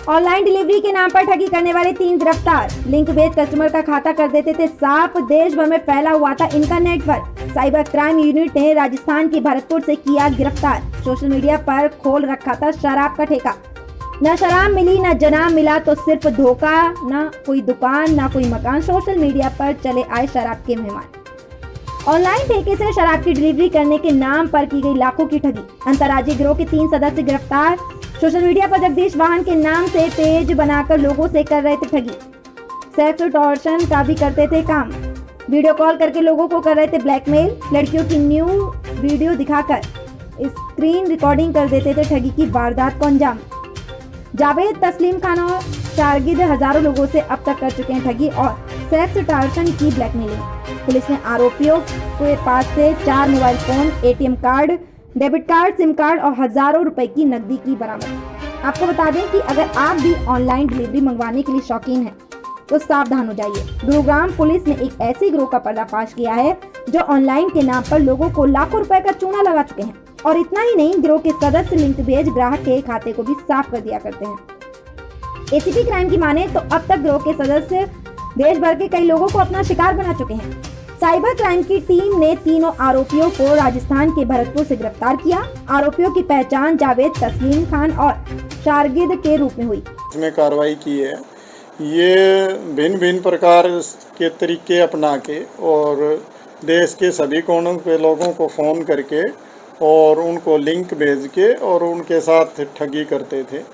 Online delivery के नाम पर ठगी करने वाले 3 गिरफ्तार। लिंक भेज कस्टमर का खाता कर देते थे साफ। देश भर में फैला हुआ था इनका नेटवर्क। साइबर क्राइम यूनिट ने राजस्थान के भरतपुर से किया गिरफ्तार। सोशल मीडिया पर खोल रखा था शराब का ठेका। न शराब मिली न जनाब मिला तो सिर्फ धोखा। न कोई दुकान न कोई मकान। सोशल मीडिया पर चले आए शराब के मेहमान। ऑनलाइन ठेके से शराब की डिलीवरी करने के नाम पर की गई लाखों की ठगी। अंतर्राज्यीय गिरोह के 3 सदस्य गिरफ्तार। सोशल मीडिया पर जगदीश वाहन के नाम से पेज बनाकर लोगों से कर रहे थे ठगी। सेक्स टॉर्शन का भी करते थे काम। वीडियो कॉल करके लोगों को कर रहे थे ब्लैकमेल। लड़कियों की न्यू वीडियो दिखाकर स्क्रीन रिकॉर्डिंग कर देते थे ठगी की वारदात को अंजाम। जावेद, तस्लीम खान और शागिद हजारों लोगों से अब तक कर चुके हैं ठगी और सेक्स टॉर्शन की ब्लैकमेलिंग। पुलिस ने आरोपियों के पास से 4 mobile phone, ATM card, debit card, SIM card और हजारों रुपए की नकदी की बरामद। आपको बता दें कि अगर आप भी ऑनलाइन डिलीवरी मंगवाने के लिए शौकीन हैं तो सावधान हो जाइए। गुरुग्राम पुलिस ने एक ऐसे गिरोह का पर्दाफाश किया है जो ऑनलाइन के नाम पर लोगों को लाखों रुपए का चूना लगा चुके हैं। और इतना ही नहीं, गिरोह के सदस्य लिंक भेज ग्राहक के खाते को भी साफ कर दिया करते हैं। एसीपी क्राइम की माने तो अब तक गिरोह के सदस्य देश भर के कई लोगों को अपना शिकार बना चुके हैं। साइबर क्राइम की टीम ने तीनों आरोपियों को राजस्थान के भरतपुर से गिरफ्तार किया। आरोपियों की पहचान जावेद, तस्लीम खान और शागिद के रूप में हुई। इसमें कार्रवाई की है। ये भिन्न भिन्न प्रकार के तरीके अपना के और देश के सभी कोनों के लोगों को फ़ोन करके और उनको लिंक भेज के और उनके साथ ठगी करते थे।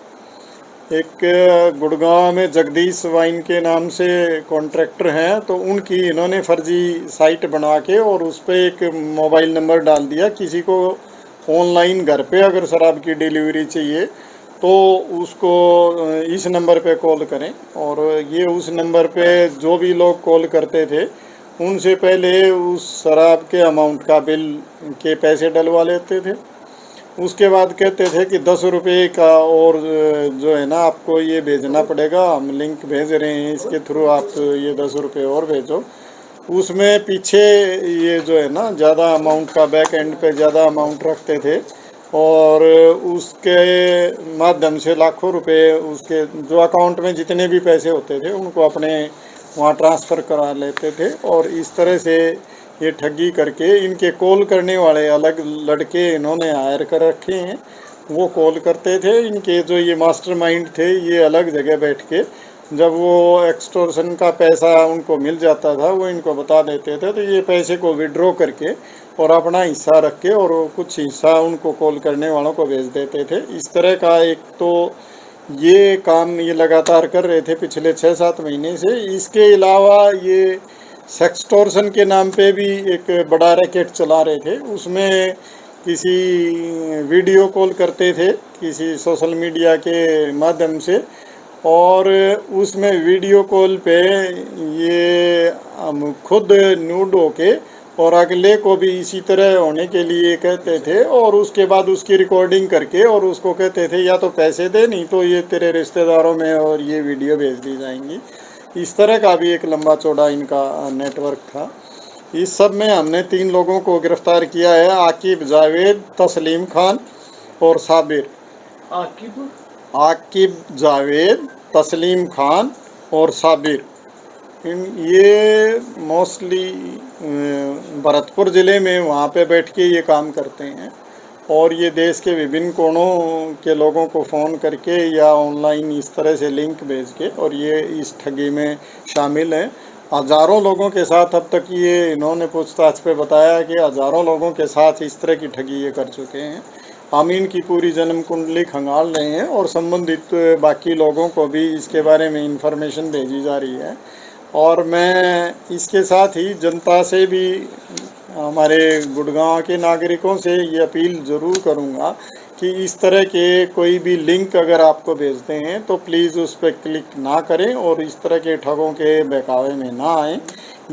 एक गुड़गांव में जगदीश वाइन के नाम से कॉन्ट्रैक्टर हैं, तो उनकी इन्होंने फर्जी साइट बना के और उस पर एक मोबाइल नंबर डाल दिया। किसी को ऑनलाइन घर पे अगर शराब की डिलीवरी चाहिए तो उसको इस नंबर पे कॉल करें। और ये उस नंबर पे जो भी लोग कॉल करते थे उनसे पहले उस शराब के अमाउंट का बिल के पैसे डलवा लेते थे। उसके बाद कहते थे कि 10 रुपये का और जो है ना आपको ये भेजना पड़ेगा, हम लिंक भेज रहे हैं, इसके थ्रू आप ये 10 रुपये और भेजो। उसमें पीछे ये जो है ना ज़्यादा अमाउंट का बैक एंड पे ज़्यादा अमाउंट रखते थे और उसके माध्यम से लाखों रुपए उसके जो अकाउंट में जितने भी पैसे होते थे उनको अपने वहाँ ट्रांसफ़र करा लेते थे। और इस तरह से ये ठगी करके इनके कॉल करने वाले अलग लड़के इन्होंने हायर कर रखे हैं। वो कॉल करते थे। इनके जो ये मास्टरमाइंड थे ये अलग जगह बैठ के जब वो एक्सटॉर्शन का पैसा उनको मिल जाता था वो इनको बता देते थे, तो ये पैसे को विड्रॉ करके और अपना हिस्सा रख के और कुछ हिस्सा उनको कॉल करने वालों को भेज देते थे। इस तरह का एक तो ये काम ये लगातार कर रहे थे पिछले 6-7 महीने से। इसके अलावा ये सेक्सटॉर्शन के नाम पे भी एक बड़ा रैकेट चला रहे थे। उसमें किसी वीडियो कॉल करते थे किसी सोशल मीडिया के माध्यम से और उसमें वीडियो कॉल पे ये खुद न्यूड होके और अगले को भी इसी तरह होने के लिए कहते थे और उसके बाद उसकी रिकॉर्डिंग करके और उसको कहते थे या तो पैसे दे, नहीं तो ये तेरे रिश्तेदारों में और ये वीडियो भेज दी जाएंगी। इस तरह का भी एक लंबा चौड़ा इनका नेटवर्क था। इस सब में हमने 3 लोगों को गिरफ्तार किया है, आकिब, जावेद, तस्लीम खान और साबिर। आकिब, जावेद, तस्लीम खान और साबिर ये मोस्टली भरतपुर ज़िले में वहाँ पे बैठ के ये काम करते हैं और ये देश के विभिन्न कोनों के लोगों को फ़ोन करके या ऑनलाइन इस तरह से लिंक भेज के और ये इस ठगी में शामिल हैं। हज़ारों लोगों के साथ अब तक ये इन्होंने पूछताछ पे बताया कि हज़ारों लोगों के साथ इस तरह की ठगी ये कर चुके हैं। हम इनकी पूरी जन्म कुंडली खंगाल रहे हैं और संबंधित बाकी लोगों को भी इसके बारे में इंफॉर्मेशन भेजी जा रही है। और मैं इसके साथ ही जनता से भी हमारे गुड़गांव के नागरिकों से ये अपील ज़रूर करूँगा कि इस तरह के कोई भी लिंक अगर आपको भेजते हैं तो प्लीज़ उस पर क्लिक ना करें और इस तरह के ठगों के बहकावे में ना आएँ।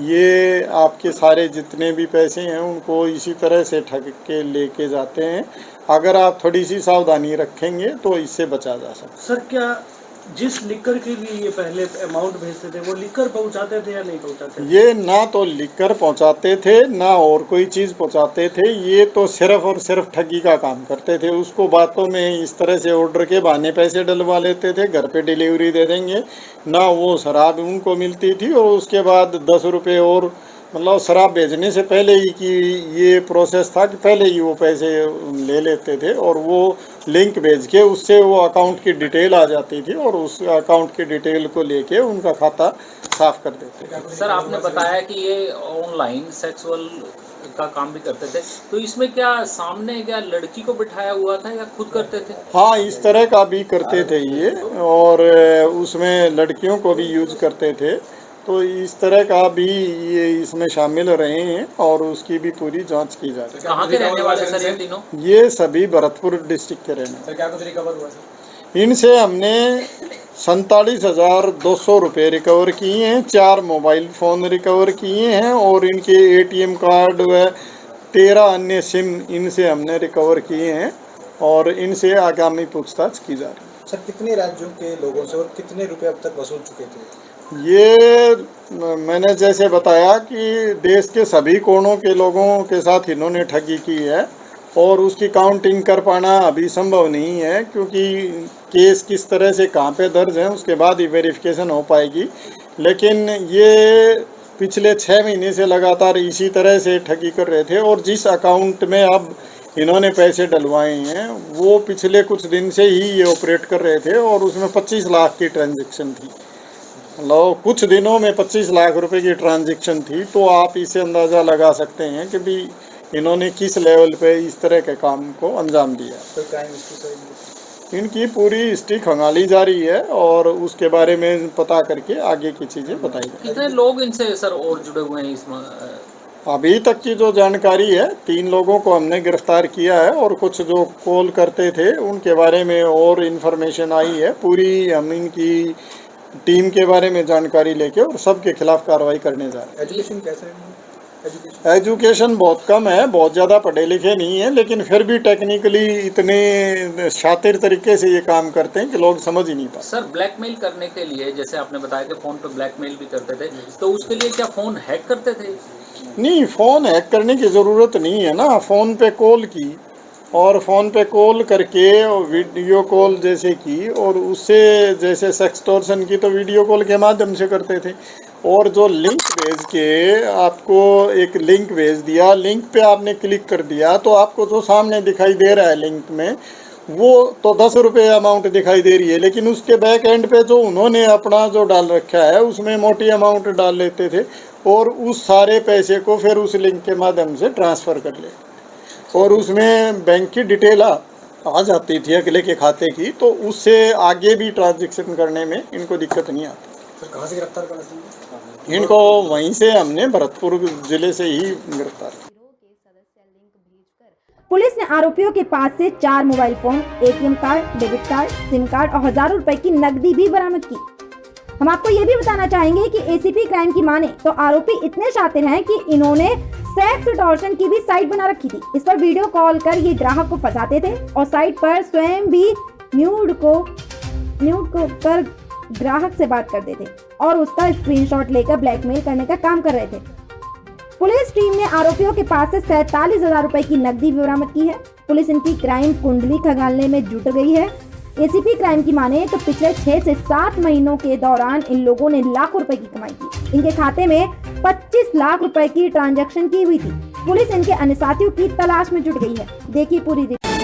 ये आपके सारे जितने भी पैसे हैं उनको इसी तरह से ठग के लेके जाते हैं। अगर आप थोड़ी सी सावधानी रखेंगे तो इससे बचा जा सकता है। सर, क्या जिस लिकर के लिए ये पहले अमाउंट भेजते थे वो लिकर पहुंचाते थे या नहीं पहुंचाते थे? ये ना तो लिखकर पहुंचाते थे ना और कोई चीज़ पहुंचाते थे, ये तो सिर्फ और सिर्फ ठगी का काम करते थे। उसको बातों में इस तरह से ऑर्डर के बहाने पैसे डलवा लेते थे, घर पे डिलीवरी दे देंगे, ना वो शराब उनको मिलती थी और उसके बाद 10 रुपये और मतलब शराब बेचने से पहले ही कि ये प्रोसेस था कि पहले ही वो पैसे ले लेते थे और वो लिंक भेज के उससे वो अकाउंट की डिटेल आ जाती थी और उस अकाउंट की डिटेल को लेके उनका खाता साफ कर देते थे। सर आपने बताया कि ये ऑनलाइन सेक्सुअल का काम भी करते थे, तो इसमें क्या सामने क्या लड़की को बिठाया हुआ था या खुद करते थे? हाँ, इस तरह का भी करते थे ये, और उसमें लड़कियों को भी यूज करते थे। तो इस तरह का भी ये इसमें शामिल रहे हैं और उसकी भी पूरी जांच की जा रही है। कहाँ के रहने वाले सर ये तीनों? ये सभी भरतपुर डिस्ट्रिक्ट के रहने। सर क्या कुछ रिकवर हुआ सर? इनसे हमने 47,200 रुपये रिकवर किए हैं, 4 मोबाइल फ़ोन रिकवर किए हैं और इनके ATM कार्ड व 13 अन्य सिम इनसे हमने रिकवर किए हैं और इनसे आगामी पूछताछ की जा रही है। सर कितने राज्यों के लोगों से और कितने रुपए अब तक वसूल चुके थे? ये मैंने जैसे बताया कि देश के सभी कोनों के लोगों के साथ इन्होंने ठगी की है और उसकी काउंटिंग कर पाना अभी संभव नहीं है, क्योंकि केस किस तरह से कहाँ पे दर्ज है उसके बाद ही वेरिफिकेशन हो पाएगी। लेकिन ये पिछले 6 महीने से लगातार इसी तरह से ठगी कर रहे थे और जिस अकाउंट में अब इन्होंने पैसे डलवाए हैं वो पिछले कुछ दिन से ही ये ऑपरेट कर रहे थे और उसमें 25 लाख की ट्रांजैक्शन थी। मतलब कुछ दिनों में 25 लाख रुपए की ट्रांजैक्शन थी, तो आप इसे अंदाज़ा लगा सकते हैं कि भी इन्होंने किस लेवल पे इस तरह के काम को अंजाम दिया। तो क्राइम हिस्ट्री इनकी पूरी हिस्ट्री खंगाली जा रही है और उसके बारे में पता करके आगे की चीज़ें बताई जाएंगी। कितने लोग इनसे सर और जुड़े हुए हैं इसमें? अभी तक की जो जानकारी है 3 लोगों को हमने गिरफ्तार किया है और कुछ जो कॉल करते थे उनके बारे में और इन्फॉर्मेशन आई है। पूरी हम इनकी टीम के बारे में जानकारी लेके और सबके खिलाफ कार्रवाई करने जा रहे हैं। एजुकेशन कैसे है? एजुकेशन बहुत कम है, बहुत ज़्यादा पढ़े लिखे नहीं है, लेकिन फिर भी टेक्निकली इतने शातिर तरीके से ये काम करते हैं कि लोग समझ ही नहीं पाते। सर ब्लैकमेल करने के लिए जैसे आपने बताया कि फ़ोन पे ब्लैकमेल भी करते थे, तो उसके लिए क्या फ़ोन हैक करते थे? नहीं, फ़ोन हैक करने की ज़रूरत नहीं है ना। फ़ोन पे कॉल की और फ़ोन पे कॉल करके और वीडियो कॉल जैसे की और उससे जैसे सेक्सटॉर्शन की तो वीडियो कॉल के माध्यम से करते थे। और जो लिंक भेज के आपको एक लिंक भेज दिया, लिंक पे आपने क्लिक कर दिया तो आपको जो सामने दिखाई दे रहा है लिंक में वो तो 10 रुपये अमाउंट दिखाई दे रही है, लेकिन उसके बैक एंड पे जो उन्होंने अपना जो डाल रखा है उसमें मोटी अमाउंट डाल लेते थे और उस सारे पैसे को फिर उस लिंक के माध्यम से ट्रांसफ़र कर लेते और उसमें बैंक की डिटेल आ जाती थी अगले के खाते की, तो उससे आगे भी ट्रांजेक्शन करने में इनको दिक्कत नहीं आती। सर कहाँ से गिरफ्तार करा सर? इनको वहीं से हमने भरतपुर जिले से ही गिरफ्तार किया। पुलिस ने आरोपियों के पास से 4 mobile phone, ATM card, debit card, SIM card और हजारों रुपए की नकदी भी बरामद की। हम आपको ये भी बताना चाहेंगे कि ACP क्राइम की माने तो आरोपी इतने शातिर हैं कि इन्होंने सेक्स टॉर्शन की भी साइट बना रखी थी। इस पर वीडियो कॉल कर ये ग्राहक को फंसाते थे और साइट पर स्वयं भी न्यूड को कर ग्राहक से बात करते थे और उसका स्क्रीनशॉट लेकर ब्लैकमेल करने का काम कर रहे थे। पुलिस टीम ने आरोपियों के पास से 47,000 रुपए की नकदी भी बरामद की है। पुलिस इनकी क्राइम कुंडली खंगालने में जुट गई है। ACP क्राइम की माने तो पिछले 6 से 7 महीनों के दौरान इन लोगों ने लाखों रुपए की कमाई की। इनके खाते में 25 लाख रुपए की ट्रांजैक्शन की हुई थी। पुलिस इनके अन्य साथियों की तलाश में जुट गई है। देखिए पूरी रिपोर्ट।